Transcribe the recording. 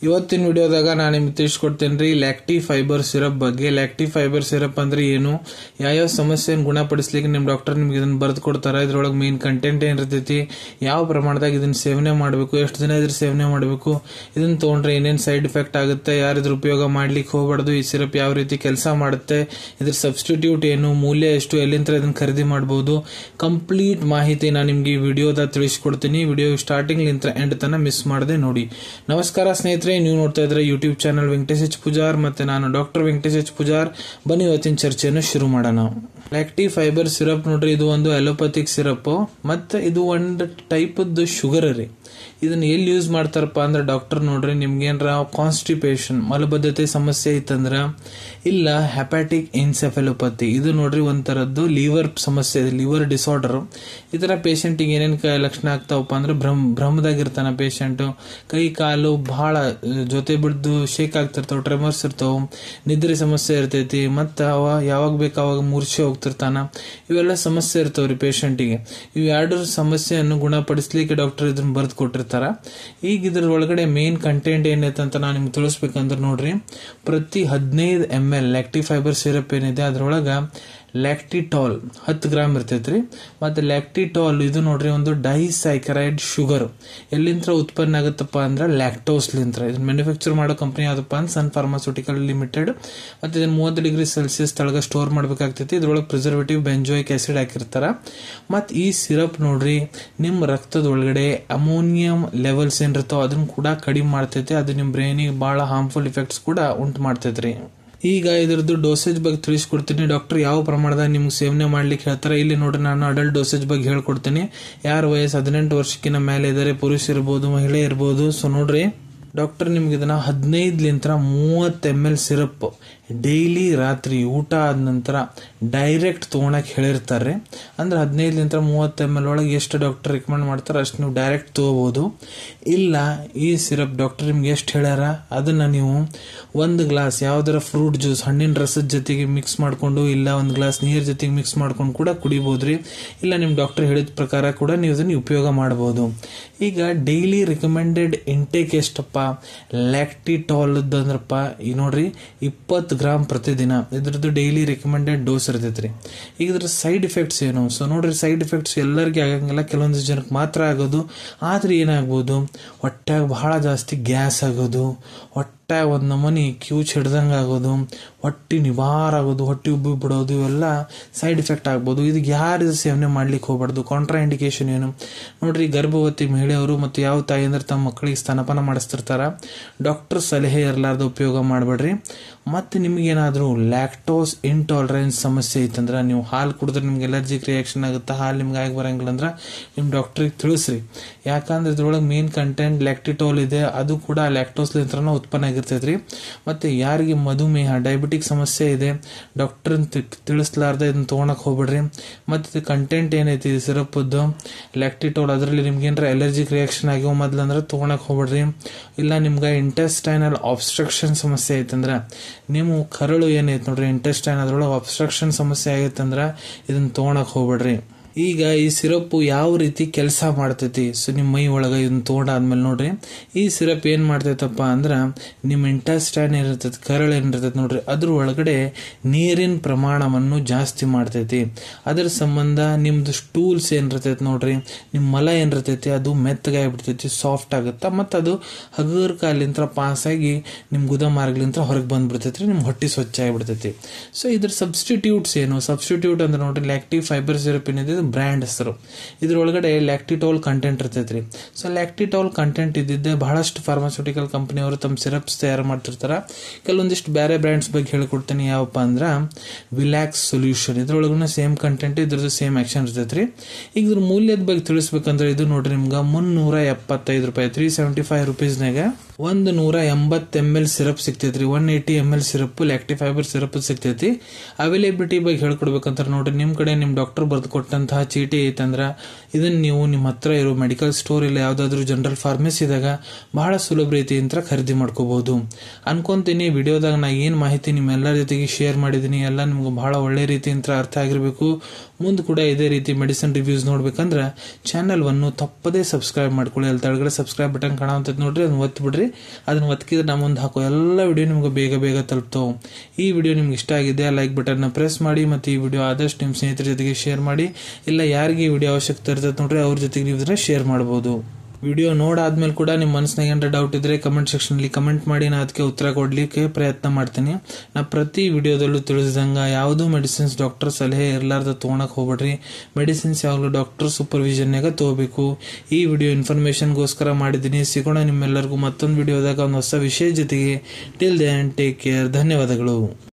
ಇವತ್ತಿನ ವಿಡಿಯೋದಾಗ ನಾನು ನಿಮಗೆ ತಿಳಿಸ್ಕೊಡ್ತೇನೆ ರೀ ಲ್ಯಾಕ್ಟಿ ಫೈಬರ್ ಸಿರಪ್ ಬಗ್ಗೆ. ಲ್ಯಾಕ್ಟಿ ಫೈಬರ್ ಸಿರಪ್ ಅಂದ್ರೆ ಏನು, ಯಾವ ಸಮಸ್ಯೆಯನ್ನು ಗುಣಪಡಿಸಲಿಕ್ಕೆ ನಿಮ್ಮ ಡಾಕ್ಟರ್ ನಿಮ್ಗೆ ಇದನ್ನ ಬರೆದು ಕೊಡ್ತಾರೆ, ಇದ್ರೊಳಗೆ ಮೇನ್ ಕಂಟೆಂಟ್ ಏನಿರ್ತೈತಿ, ಯಾವ ಪ್ರಮಾಣದಾಗ ಇದನ್ನ ಸೇವನೆ ಮಾಡಬೇಕು, ಎಷ್ಟು ದಿನ ಇದ್ರ ಸೇವನೆ ಮಾಡಬೇಕು, ಇದನ್ನ ತಗೊಂಡ್ರೆ ಏನೇನು ಸೈಡ್ ಎಫೆಕ್ಟ್ ಆಗುತ್ತೆ, ಯಾರು ಇದ್ರ ಉಪಯೋಗ ಮಾಡ್ಲಿಕ್ಕೆ ಹೋಗಬಾರ್ದು, ಈ ಸಿರಪ್ ಯಾವ ರೀತಿ ಕೆಲಸ ಮಾಡುತ್ತೆ, ಇದ್ರ ಸಬ್ಸ್ಟಿಟ್ಯೂಟ್ ಏನು, ಮೂಲ್ಯ ಎಷ್ಟು, ಎಲ್ಲಿಂದ ಇದನ್ನ ಖರೀದಿ ಮಾಡಬಹುದು, ಕಂಪ್ಲೀಟ್ ಮಾಹಿತಿ ನಾನು ನಿಮ್ಗೆ ಈ ವಿಡಿಯೋದಾಗ ತಿಳಿಸ್ಕೊಡ್ತೀನಿ. ವಿಡಿಯೋ ಸ್ಟಾರ್ಟಿಂಗ್ ಲಿಂದ ಎಂಡ್ ತನಕ ಮಿಸ್ ಮಾಡದೆ ನೋಡಿ. ನಮಸ್ಕಾರ ಸ್ನೇಹಿತರೆ, ನೀವು ನೋಡ್ತಾ ಇದ್ರೆ YouTube channel Venkatesh H Pujar, ಮತ್ತೆ ನಾನು ಡಾಕ್ಟರ್ ವೆಂಕಟೇಶ್ ಎಚ್ ಪೂಜಾರ್. ಬನ್ನಿ ಇವತ್ತಿನ ಚರ್ಚೆಯನ್ನು ಶುರು ಮಾಡೋಣ. ಲ್ಯಾಕ್ಟಿ ಫೈಬರ್ ಸಿರಪ್ ನೋಡ್ರಿ, ಇದು ಒಂದು ಅಲೋಪತಿಕ್ ಸಿರಪ್, ಮತ್ತೆ ಇದು ಒಂದು ಟೈಪ್ ಶುಗರ್ ರೀ. ಇದನ್ನ ಎಲ್ಲಿ ಯೂಸ್ ಮಾಡ್ತಾರಪ್ಪ ಅಂದ್ರೆ ಡಾಕ್ಟರ್ ನೋಡ್ರಿ, ನಿಮ್ಗೆ ಏನಾರ ಕಾನ್ಸ್ಟಿಪೇಷನ್ ಮಲಬದ್ಧತೆ ಸಮಸ್ಯೆ ಇತ್ತಂದ್ರ, ಇಲ್ಲ ಹೆಪಾಟಿಕ್ ಎನ್ಸೆಫೆಲೋಪತಿ, ಇದು ನೋಡ್ರಿ ಒಂಥರದ್ದು ಲಿವರ್ ಸಮಸ್ಯೆ, ಲಿವರ್ ಡಿಸಾರ್ಡರ್. ಈ ತರ ಪೇಷಂಟಿಗೆ ಏನೇನು ಲಕ್ಷಣ ಆಗ್ತಾವಪ್ಪ ಅಂದ್ರೆ ಭ್ರಮದಾಗಿರ್ತಾನ ಪೇಷಂಟ್, ಕೈ ಕಾಲು ಬಹಳ ಜೊತೆ ಬಿಡ್ದು ಶೇಕ್ ಆಗ್ತಿರ್ತಾವ, ಟ್ರೆಮರ್ಸ್ ಇರ್ತಾವ, ನಿದ್ರೆ ಸಮಸ್ಯೆ ಇರ್ತೈತಿ, ಮತ್ತ ಅವ ಯಾವಾಗ ಬೇಕಾವಾಗ ಮೂರ್ಛೆ ಹೋಗ್ತಿರ್ತಾನ, ಇವೆಲ್ಲ ಸಮಸ್ಯೆ ಇರ್ತಾವ್ರಿ ಪೇಷಂಟಿಗೆ. ಇವ್ ಎರಡು ಸಮಸ್ಯೆಯನ್ನು ಗುಣಪಡಿಸ್ಲಿಕ್ಕೆ ಡಾಕ್ಟರ್ ಇದನ್ನ ಬರ್ದು ಕೊಟ್ಟಿರ್ತಾರ. ಈಗ ಇದ್ರ ಒಳಗಡೆ ಮೇನ್ ಕಂಟೆಂಟ್ ಏನೈತೆ ಅಂತ ನಾನು ನಿಮ್ಗೆ ತಿಳಿಸ್ಬೇಕಂದ್ರೆ ನೋಡ್ರಿ, ಪ್ರತಿ 15 ml ಲ್ಯಾಕ್ಟಿ ಫೈಬರ್ ಸಿರಪ್ ಏನಿದೆ ಅದ್ರೊಳಗ ಲ್ಯಾಕ್ಟಿಟಾಲ್ 10 ಗ್ರಾಮ್ ಇರ್ತೈತ್ರಿ. ಮತ್ತೆ ಲ್ಯಾಕ್ಟಿಟಾಲ್ ಇದು ನೋಡ್ರಿ ಒಂದು ಡೈಸ್ಯಾಕರೈಡ್ ಶುಗರ್. ಎಲ್ಲಿಂದ ಉತ್ಪನ್ನ ಆಗುತ್ತಪ್ಪ ಅಂದ್ರೆ ಲ್ಯಾಕ್ಟೋಸ್ ಲಿಂತ್ರ. ಇದನ್ನ ಮ್ಯಾನುಫ್ಯಾಕ್ಚರ್ ಮಾಡೋ ಕಂಪನಿ ಯಾವ್ದಪ್ಪ ಅಂದ್ರೆ ಸನ್ ಫಾರ್ಮಾಸ್ಯೂಟಿಕಲ್ ಲಿಮಿಟೆಡ್. ಮತ್ತೆ ಇದನ್ನ 30 ಡಿಗ್ರಿ ಸೆಲ್ಸಿಯಸ್ ತಳಗ ಸ್ಟೋರ್ ಮಾಡ್ಬೇಕಾಗ್ತೈತಿ. ಇದ್ರೊಳಗೆ ಪ್ರಿಸರ್ವೇಟಿವ್ ಬೆಂಜೋಯಿಕ್ ಆಸಿಡ್ ಹಾಕಿರ್ತಾರ. ಮತ್ ಈ ಸಿರಪ್ ನೋಡ್ರಿ ನಿಮ್ ರಕ್ತದ ಒಳಗಡೆ ಅಮೋನಿಯಂ ಲೆವೆಲ್ಸ್ ಏನಿರ್ತಾವ ಅದನ್ನ ಕೂಡ ಕಡಿಮೆ ಮಾಡ್ತೈತಿ. ಅದು ನಿಮ್ ಬ್ರೈನಿಗೆ ಬಹಳ ಹಾರ್ಮ್ಫುಲ್ ಇಫೆಕ್ಟ್ಸ್ ಕೂಡ ಉಂಟು ಮಾಡ್ತೈತ್ರಿ. ಈಗ ಇದರದ್ದು ಡೋಸೇಜ್ ಬಗ್ಗೆ ತಿಳಿಸ್ಕೊಡ್ತೀನಿ. ಡಾಕ್ಟರ್ ಯಾವ ಪ್ರಮಾಣದಾಗ ನಿಮ್ಗೆ ಸೇವನೆ ಮಾಡ್ಲಿಕ್ಕೆ ಹೇಳ್ತಾರೆ. ಇಲ್ಲಿ ನೋಡ್ರಿ ನಾನು ಅಡಲ್ಟ್ ಡೋಸೇಜ್ ಬಗ್ಗೆ ಹೇಳ್ಕೊಡ್ತೀನಿ. ಯಾರ ವಯಸ್ಸು 18 ವರ್ಷಕ್ಕಿಂತ ಮೇಲೆ ಇದ್ದಾರೆ, ಪುರುಷ ಇರ್ಬೋದು, ಮಹಿಳೆ ಇರ್ಬೋದು. ಸೊ ನೋಡ್ರಿ, ಡಾಕ್ಟರ್ ನಿಮ್ಗೆ ಇದನ್ನ 15 30 ml ಸಿರಪ್ ಡೈಲಿ ರಾತ್ರಿ ಊಟ ಆದ ನಂತರ ಡೈರೆಕ್ಟ್ ತಗೊಳಕ್ ಹೇಳಿರ್ತಾರೆ. ಅಂದ್ರೆ 15 30 ml ಒಳಗೆ ಎಷ್ಟು ಡಾಕ್ಟರ್ ರಿಕಮೆಂಡ್ ಮಾಡ್ತಾರೆ ಅಷ್ಟು ನೀವು ಡೈರೆಕ್ಟ್ ತಗೋಬಹುದು. ಇಲ್ಲ ಈ ಸಿರಪ್ ಡಾಕ್ಟರ್ ನಿಮ್ಗೆ ಎಷ್ಟು ಹೇಳ್ಯಾರ ಅದನ್ನ ನೀವು 1 ಗ್ಲಾಸ್ ಯಾವ್ದಾರ ಫ್ರೂಟ್ ಜ್ಯೂಸ್ ಹಣ್ಣಿನ ರಸದ ಜೊತೆಗೆ ಮಿಕ್ಸ್ ಮಾಡ್ಕೊಂಡು, ಇಲ್ಲ 1 ಗ್ಲಾಸ್ ನೀರ್ ಜೊತೆಗೆ ಮಿಕ್ಸ್ ಮಾಡ್ಕೊಂಡು ಕೂಡ ಕುಡಿಬಹುದ್ರಿ. ಇಲ್ಲ ನಿಮ್ ಡಾಕ್ಟರ್ ಹೇಳಿದ ಪ್ರಕಾರ ಕೂಡ ನೀವು ಇದನ್ನ ಉಪಯೋಗ ಮಾಡಬಹುದು. ಈಗ ಡೈಲಿ ರಿಕಮೆಂಡೆಡ್ ಇಂಟೇಕ್ ಎಷ್ಟಪ್ಪ ಲ್ಯಾಕ್ಟಿಟಾಲ್ ಅಂದ್ರಪ್ಪ, ಈ ನೋಡ್ರಿ 20 ಗ್ರಾಮ್ ಪ್ರತಿದಿನ ಇದ್ರದ್ದು ಡೈಲಿ ರಿಕಮೆಂಡೆಡ್ ಡೋಸ್ ಇರ್ತೈತ್ರಿ. ಈಗ ಇದ್ರ ಸೈಡ್ ಎಫೆಕ್ಟ್ಸ್ ಏನು? ಸೊ ನೋಡ್ರಿ, ಸೈಡ್ ಎಫೆಕ್ಟ್ಸ್ ಎಲ್ಲರಿಗೆ ಆಗಂಗಿಲ್ಲ, ಕೆಲವೊಂದು ಜನಕ್ಕೆ ಮಾತ್ರ ಆಗೋದು. ಆದ್ರೆ ಏನಾಗ್ಬೋದು, ಹೊಟ್ಟಾಗ ಬಹಳ ಜಾಸ್ತಿ ಗ್ಯಾಸ್ ಆಗೋದು, ಹೊಟ್ಟಾಗ ಒಂದ್ ನಮೂನಿ ಕ್ಯೂಚ್ ಹಿಡ್ದಂಗ ಆಗೋದು, ಹೊಟ್ಟಿ ನಿವಾರ ಆಗೋದು, ಹೊಟ್ಟಿ ಉಬ್ಬಿ ಬಿಡೋದು, ಇವೆಲ್ಲ ಸೈಡ್ ಎಫೆಕ್ಟ್ ಆಗ್ಬೋದು. ಇದಕ್ಕೆ ಯಾರು ಸೇವನೆ ಮಾಡ್ಲಿಕ್ಕೆ ಹೋಗ್ಬಾರ್ದು. ಕಾಂಟ್ರಾ ಇಂಡಿಕೇಶನ್ ಏನು ನೋಡ್ರಿ, ಗರ್ಭವತಿ ಮಹಿಳೆಯರು ಮತ್ತು ಯಾವ ತಾಯಿ ಅಂದ್ರೆ ತಮ್ಮ ಮಕ್ಕಳಿಗೆ ಸ್ತನಪಾನ ಮಾಡಿಸ್ತಿರ್ತಾರ, ಡಾಕ್ಟರ್ ಸಲಹೆ ಇರಲಾರ್ದ ಉಪಯೋಗ ಮಾಡಬೇಡ್ರಿ. ಮತ್ತೆ ನಿಮ್ಗೇನಾದ್ರೂ ಲ್ಯಾಕ್ಟೋಸ್ ಇಂಟಾಲರೆನ್ಸ್ ಸಮಸ್ಯೆ ಐತಂದ್ರ, ನೀವು ಹಾಲು ಕುಡಿದ್ರೆ ನಿಮ್ಗೆ ಎಲರ್ಜಿಕ್ ರಿಯಾಕ್ಷನ್ ಆಗುತ್ತೆ, ಹಾಲು ನಿಮ್ಗೆ ಆಗಿ ಬರಂಗಿಲ್ಲ ಅಂದ್ರ ನಿಮ್ ಡಾಕ್ಟರ್ಗೆ ತಿಳಿಸ್ರಿ. ಯಾಕಂದ್ರೆ ಇದ್ರೊಳಗೆ ಮೇನ್ ಕಂಟೆಂಟ್ ಲ್ಯಾಕ್ಟಿಟಾಲ್ ಇದೆ, ಅದು ಕೂಡ ಲ್ಯಾಕ್ಟೋಸ್ ಲಿಂತ್ರನ ಉತ್ಪನ್ನ ಆಗಿರ್ತೈತ್ರಿ. ಮತ್ತೆ ಯಾರಿಗೆ ಮಧುಮೇಹ ಡಯಾಬಿಟಿಕ್ ಸಮಸ್ಯೆ ಇದೆ, ಡಾಕ್ಟರ್ ತಿಳಿಸ್ಲಾರ್ದ ಇದನ್ನ ತಗೊಳಕ್ ಹೋಗ್ಬಿಡ್ರಿ. ಮತ್ತೆ ಕಂಟೆಂಟ್ ಏನೈತಿ ಸಿರಪ್ ಲ್ಯಾಕ್ಟಿಟಾಲ್, ಅದರಲ್ಲಿ ನಿಮ್ಗೆ ಏನಾರ ಎಲರ್ಜಿಕ್ ರಿಯಾಕ್ಷನ್ ಆಗ್ಯಾವ ಮೊದ್ಲಂದ್ರೆ ತಗೊಳಕ್ ಹೋಗ್ಬಿಡ್ರಿ. ಇಲ್ಲ ನಿಮ್ಗೆ ಇಂಟೆಸ್ಟೈನಲ್ ಆಬ್ಸ್ಟ್ರಕ್ಷನ್ ಸಮಸ್ಯೆ ಐತಂದ್ರ, ನೀವು ಕರಳು ಏನೈತಿ ನೋಡ್ರಿ ಇಂಟೆಸ್ಟೈನ್, ಅದ್ರೊಳಗೆ ಅಬ್ಸ್ಟ್ರಕ್ಷನ್ ಸಮಸ್ಯೆ ಆಗೈತಂದ್ರ ಇದನ್ನ ತಗೊಳಕ್ ಹೋಗ್ಬಿಡ್ರಿ. ಈಗ ಈ ಸಿರಪ್ ಯಾವ ರೀತಿ ಕೆಲಸ ಮಾಡ್ತೈತಿ, ಸೊ ನಿಮ್ಮ ಮೈ ಒಳಗ ಇದನ್ನ ತಗೊಂಡಾದ್ಮೇಲೆ ನೋಡ್ರಿ, ಈ ಸಿರಪ್ ಏನ್ ಮಾಡ್ತೈತಪ್ಪ ಅಂದ್ರ ನಿಮ್ ಇಂಟೆಸ್ಟೈನ್ ಏನಿರ್ತೈತಿ, ಕರಳು ಏನಿರ್ತೈತಿ ನೋಡ್ರಿ, ಅದ್ರ ಒಳಗಡೆ ನೀರಿನ ಪ್ರಮಾಣವನ್ನು ಜಾಸ್ತಿ ಮಾಡ್ತೈತಿ. ಅದರ ಸಂಬಂಧ ನಿಮ್ದು ಸ್ಟೂಲ್ಸ್ ಏನಿರ್ತೈತಿ ನೋಡ್ರಿ, ನಿಮ್ ಮಲ ಏನಿರ್ತೈತಿ ಅದು ಮೆತ್ತಗಾಗ್ಬಿಡ್ತೈತಿ, ಸಾಫ್ಟ್ ಆಗುತ್ತ, ಮತ್ತ ಅದು ಹಗರ್ ಕಾಲಿಂತ್ರ ಪಾಸ್ ಆಗಿ ನಿಮ್ ಗುದ ಮಾರ್ಗ್ಲಿಂತ್ರ ಹೊರಗೆ ಬಂದ್ಬಿಡ್ತೈತಿ, ನಿಮ್ ಹೊಟ್ಟಿ ಸ್ವಚ್ಛ ಆಗಿಬಿಡ್ತೈತಿ. ಸೊ ಇದ್ರ ಸಬ್ಸ್ಟಿಟ್ಯೂಟ್ಸ್ ಏನು? ಸಬ್ಸ್ಟಿಟ್ಯೂಟ್ ಅಂದ್ರೆ ನೋಡ್ರಿ, ಲ್ಯಾಕ್ಟಿ ಫೈಬರ್ ಸಿರಪ್ ಏನಿದೆ ಬ್ರ್ಯಾಂಡ್ ಹೆಸರು, ಇದ್ರೊಳಗಡೆ ಲ್ಯಾಕ್ಟಿಟಾಲ್ ಕಂಟೆಂಟ್ ಇರ್ತೈತ್ರಿ. ಸೊ ಲ್ಯಾಕ್ಟಿಟಾಲ್ ಕಂಟೆಂಟ್ ಇದ್ದಿದ್ದೆ ಬಹಳಷ್ಟು ಫಾರ್ಮಾಸ್ಯೂಟಿಕಲ್ ಕಂಪನಿಯವರು ತಮ್ಮ ಸಿರಪ್ಸ್ ತಯಾರು ಮಾಡ್ತಿರ್ತಾರ. ಕೆಲವೊಂದಿಷ್ಟು ಬೇರೆ ಬ್ರ್ಯಾಂಡ್ಸ್ ಬಗ್ಗೆ ಹೇಳ್ಕೊಡ್ತೀನಿ. ಯಾವಪ್ಪ ಅಂದ್ರ ವಿಲ್ಯಾಕ್ಸ್ ಸೊಲ್ಯೂಷನ್, ಇದ್ರೊಳಗೂ ಸೇಮ್ ಕಂಟೆಂಟ್, ಇದ್ರದ್ದು ಸೇಮ್ ಆಕ್ಷನ್ ಇರ್ತೈತ್ರಿ. ಈಗ ಇದ್ರ ಮೂಲ್ಯದ ಬಗ್ಗೆ ತಿಳಿಸ್ಬೇಕಂದ್ರೆ ಇದು ನೋಡ್ರಿ ನಿಮ್ಗೆ 375 ರೂಪಾಯಿ, 375 ರುಪೀಸ್ನಾಗ 180 ml ಸಿರಪ್ ಸಿಗ್ತೈತ್ರಿ. 180 ml ಸಿರಪ್ ಲ್ಯಾಕ್ಟಿ ಫೈಬರ್ ಸಿರಪ್ ಸಿಗ್ತೈತಿ. ಅವೈಲೇಬಿಲಿಟಿ ಬಗ್ಗೆ ಹೇಳ್ಕೊಡ್ಬೇಕಂತ ನೋಡ್ರಿ, ನಿಮ್ ಕಡೆ ನಿಮ್ ಡಾಕ್ಟರ್ ಬರ್ದು ಕೊಟ್ಟಂತಹ ಚೀಟಿ ಐತಂದ್ರ ಇದನ್ನ ನೀವು ನಿಮ್ಮ ಹತ್ರ ಇರೋ ಮೆಡಿಕಲ್ ಸ್ಟೋರ್ ಇಲ್ಲ ಯಾವ್ದಾದ್ರು ಜನರಲ್ ಫಾರ್ಮಸಿದಾಗ ಬಹಳ ಸುಲಭ ರೀತಿಯಿಂದ ಖರೀದಿ ಮಾಡ್ಕೋಬಹುದು ಅನ್ಕೊಂತೀನಿ. ವಿಡಿಯೋದಾಗ ನಾ ಏನ್ ಮಾಹಿತಿ ನಿಮ್ಮೆಲ್ಲರ ಜೊತೆಗೆ ಶೇರ್ ಮಾಡಿದೀನಿ ಎಲ್ಲ ನಿಮ್ಗೆ ಬಹಳ ಒಳ್ಳೆ ರೀತಿಯಿಂದ ಅರ್ಥ ಆಗಿರ್ಬೇಕು. ಮುಂದೆ ಕೂಡ ಇದೇ ರೀತಿ ಮೆಡಿಸಿನ್ ರಿವ್ಯೂಸ್ ನೋಡ್ಬೇಕಂದ್ರ ಚಾನೆಲ್ ಅನ್ನು ತಪ್ಪದೇ ಸಬ್ಸ್ಕ್ರೈಬ್ ಮಾಡ್ಕೊಳ್ಳಿ. ಅಲ್ಲಿ ತೆಳಗಡೆ ಸಬ್ಸ್ಕ್ರೈಬ್ ಬಟನ್ ಕಾಣುವಂತದ್ ನೋಡ್ರಿ, ಅದನ್ನ ಒತ್ತಿ ಬಿಡ್ರಿ. ಮಾಡ್ರಿ. ಅದನ್ನ ಒತ್ತಿದ್ರೆ ನಾ ಮುಂದೆ ಹಾಕೋ ಎಲ್ಲ ವಿಡಿಯೋ ನಿಮ್ಗೆ ಬೇಗ ಬೇಗ ತಲುಪ್ತಾವೆ. ಈ ವಿಡಿಯೋ ನಿಮ್ಗೆ ಇಷ್ಟ ಆಗಿದೆ ಲೈಕ್ ಬಟನ್ನ ಪ್ರೆಸ್ ಮಾಡಿ, ಮತ್ತು ಈ ವಿಡಿಯೋ ಆದಷ್ಟು ನಿಮ್ಮ ಸ್ನೇಹಿತರ ಜೊತೆಗೆ ಶೇರ್ ಮಾಡಿ. ಇಲ್ಲ ಯಾರಿಗೆ ಈ ವಿಡಿಯೋ ಅವಶ್ಯಕತೆ ಇರ್ತದೆ ನೋಡ್ರಿ ಅವ್ರ ಜೊತೆಗೆ ನೀವು ಇದನ್ನ ಶೇರ್ ಮಾಡ್ಬೋದು. ವಿಡಿಯೋ ನೋಡಾದ್ಮೇಲೆ ಕೂಡ ನಿಮ್ಮ ಮನಸ್ಸಿನಾಗ ಏನಾರ ಡೌಟ್ ಇದ್ರೆ ಕಮೆಂಟ್ ಸೆಕ್ಷನಲ್ಲಿ ಕಮೆಂಟ್ ಮಾಡಿ, ನಾ ಅದಕ್ಕೆ ಉತ್ತರ ಕೊಡ್ಲಿಕ್ಕೆ ಪ್ರಯತ್ನ ಮಾಡ್ತೀನಿ. ನಾ ಪ್ರತಿ ವಿಡಿಯೋದಲ್ಲೂ ತಿಳಿಸಿದಂಗ ಯಾವುದೂ ಮೆಡಿಸಿನ್ಸ್ ಡಾಕ್ಟರ್ ಸಲಹೆ ಇರಲಾರ್ದ ತೊಗೊಳಕ್ ಹೋಗ್ಬೇಡ್ರಿ. ಮೆಡಿಸಿನ್ಸ್ ಯಾವಾಗಲೂ ಡಾಕ್ಟರ್ ಸೂಪರ್ವಿಷನ್ನಾಗ ತಗೋಬೇಕು. ಈ ವಿಡಿಯೋ ಇನ್ಫಾರ್ಮೇಶನ್ಗೋಸ್ಕರ ಮಾಡಿದ್ದೀನಿ. ಸಿಗೋಣ ನಿಮ್ಮೆಲ್ಲರಿಗೂ ಮತ್ತೊಂದು ವಿಡಿಯೋದಾಗ ಒಂದು ಹೊಸ ವಿಷಯ ಜೊತೆಗೆ. Till then take care. ಧನ್ಯವಾದಗಳು.